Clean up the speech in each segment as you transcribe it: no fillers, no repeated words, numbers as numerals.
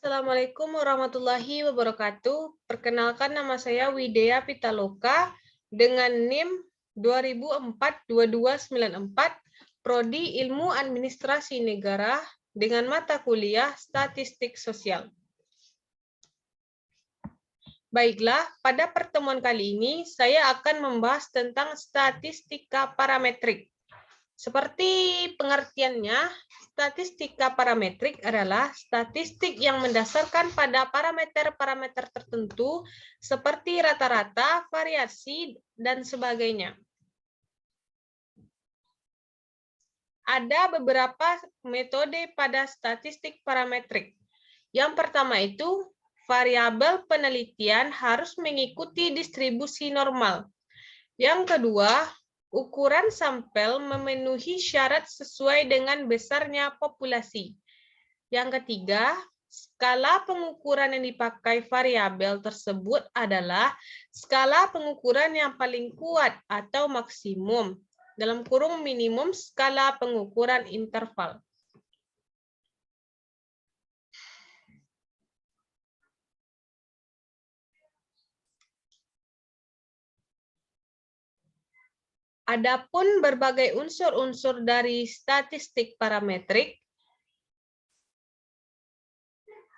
Assalamualaikum warahmatullahi wabarakatuh. Perkenalkan, nama saya Widya Pitaloka dengan NIM 2004-2294, Prodi Ilmu Administrasi Negara dengan mata kuliah Statistik Sosial. Baiklah, pada pertemuan kali ini saya akan membahas tentang statistika parametrik. Seperti pengertiannya, statistika parametrik adalah statistik yang mendasarkan pada parameter-parameter tertentu seperti rata-rata, variasi, dan sebagainya. Ada beberapa metode pada statistik parametrik. Yang pertama itu, variabel penelitian harus mengikuti distribusi normal. Yang kedua, ukuran sampel memenuhi syarat sesuai dengan besarnya populasi. Yang ketiga, skala pengukuran yang dipakai variabel tersebut adalah skala pengukuran yang paling kuat atau maksimum, dalam kurung minimum skala pengukuran interval. Adapun berbagai unsur-unsur dari statistik parametrik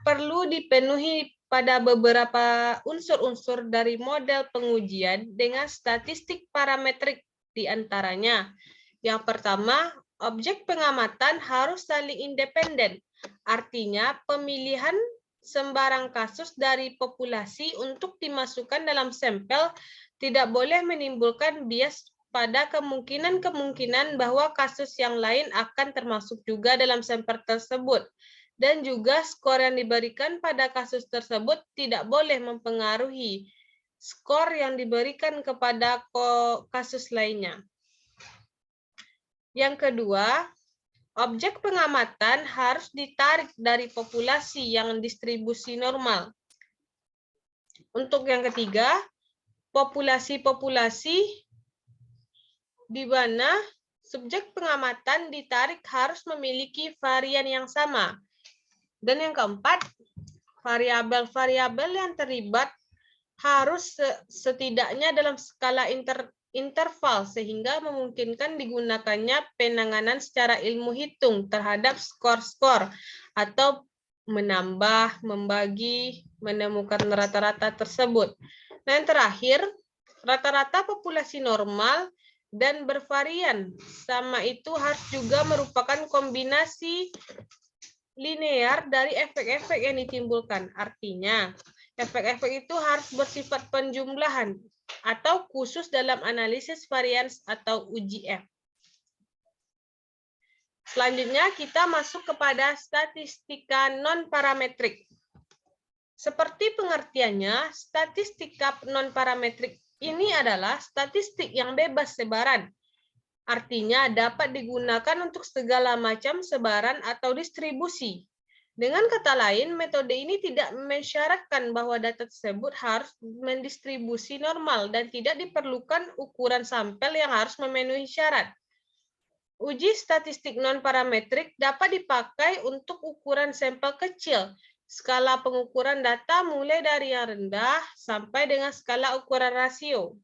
perlu dipenuhi pada beberapa unsur-unsur dari model pengujian dengan statistik parametrik di antaranya. Yang pertama, objek pengamatan harus saling independen. Artinya, pemilihan sembarang kasus dari populasi untuk dimasukkan dalam sampel tidak boleh menimbulkan bias pada kemungkinan-kemungkinan bahwa kasus yang lain akan termasuk juga dalam sampel tersebut. Dan juga skor yang diberikan pada kasus tersebut tidak boleh mempengaruhi skor yang diberikan kepada kasus lainnya. Yang kedua, objek pengamatan harus ditarik dari populasi yang distribusi normal. Untuk yang ketiga, populasi-populasi di mana subjek pengamatan ditarik harus memiliki varian yang sama. Dan yang keempat, variabel-variabel yang terlibat harus setidaknya dalam skala interval sehingga memungkinkan digunakannya penanganan secara ilmu hitung terhadap skor-skor atau menambah, membagi, menemukan rata-rata tersebut. Nah, yang terakhir, rata-rata populasi normal dan bervarian sama itu harus juga merupakan kombinasi linear dari efek-efek yang ditimbulkan. Artinya, efek-efek itu harus bersifat penjumlahan atau khusus dalam analisis varians atau UGF. Selanjutnya, kita masuk kepada statistika non-parametrik. Seperti pengertiannya, statistika non-parametrik ini adalah statistik yang bebas sebaran. Artinya dapat digunakan untuk segala macam sebaran atau distribusi. Dengan kata lain, metode ini tidak mensyaratkan bahwa data tersebut harus mendistribusi normal dan tidak diperlukan ukuran sampel yang harus memenuhi syarat. Uji statistik non-parametrik dapat dipakai untuk ukuran sampel kecil. Skala pengukuran data mulai dari yang rendah sampai dengan skala ukuran rasio.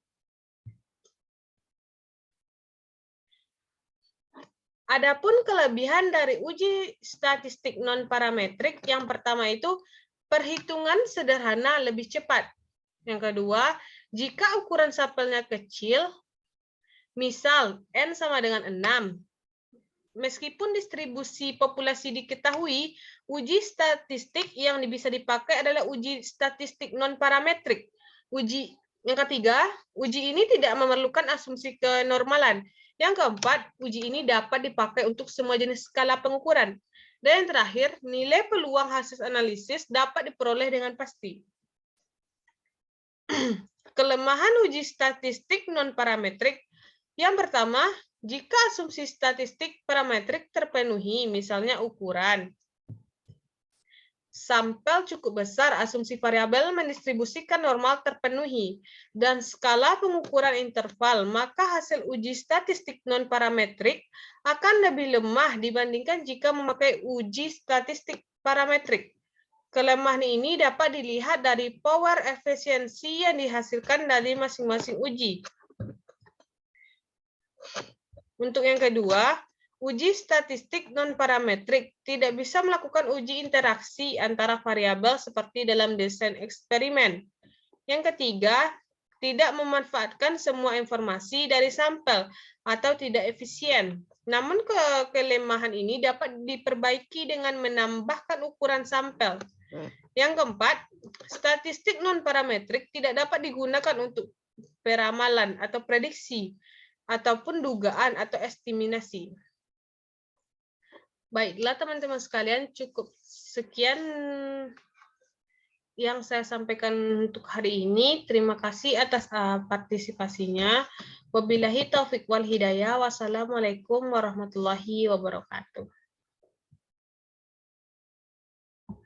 Adapun kelebihan dari uji statistik non-parametrik, yang pertama itu perhitungan sederhana lebih cepat. Yang kedua, jika ukuran sampelnya kecil, misal N sama dengan 6, meskipun distribusi populasi diketahui, uji statistik yang bisa dipakai adalah uji statistik non-parametrik. Yang ketiga, uji ini tidak memerlukan asumsi kenormalan. Yang keempat, uji ini dapat dipakai untuk semua jenis skala pengukuran. Dan yang terakhir, nilai peluang hasil analisis dapat diperoleh dengan pasti. Kelemahan uji statistik non-parametrik. Yang pertama, jika asumsi statistik parametrik terpenuhi, misalnya ukuran sampel cukup besar, asumsi variabel mendistribusikan normal terpenuhi, dan skala pengukuran interval, maka hasil uji statistik non-parametrik akan lebih lemah dibandingkan jika memakai uji statistik parametrik. Kelemahan ini dapat dilihat dari power efisiensi yang dihasilkan dari masing-masing uji. Untuk yang kedua, uji statistik non-parametrik tidak bisa melakukan uji interaksi antara variabel seperti dalam desain eksperimen. Yang ketiga, tidak memanfaatkan semua informasi dari sampel atau tidak efisien. Namun kelemahan ini dapat diperbaiki dengan menambahkan ukuran sampel. Yang keempat, statistik non-parametrik tidak dapat digunakan untuk peramalan atau prediksi, ataupun dugaan atau estimasi. Baiklah teman-teman sekalian, cukup sekian yang saya sampaikan untuk hari ini. Terima kasih atas partisipasinya. Wabillahi taufiq wal hidayah. Wassalamualaikum warahmatullahi wabarakatuh.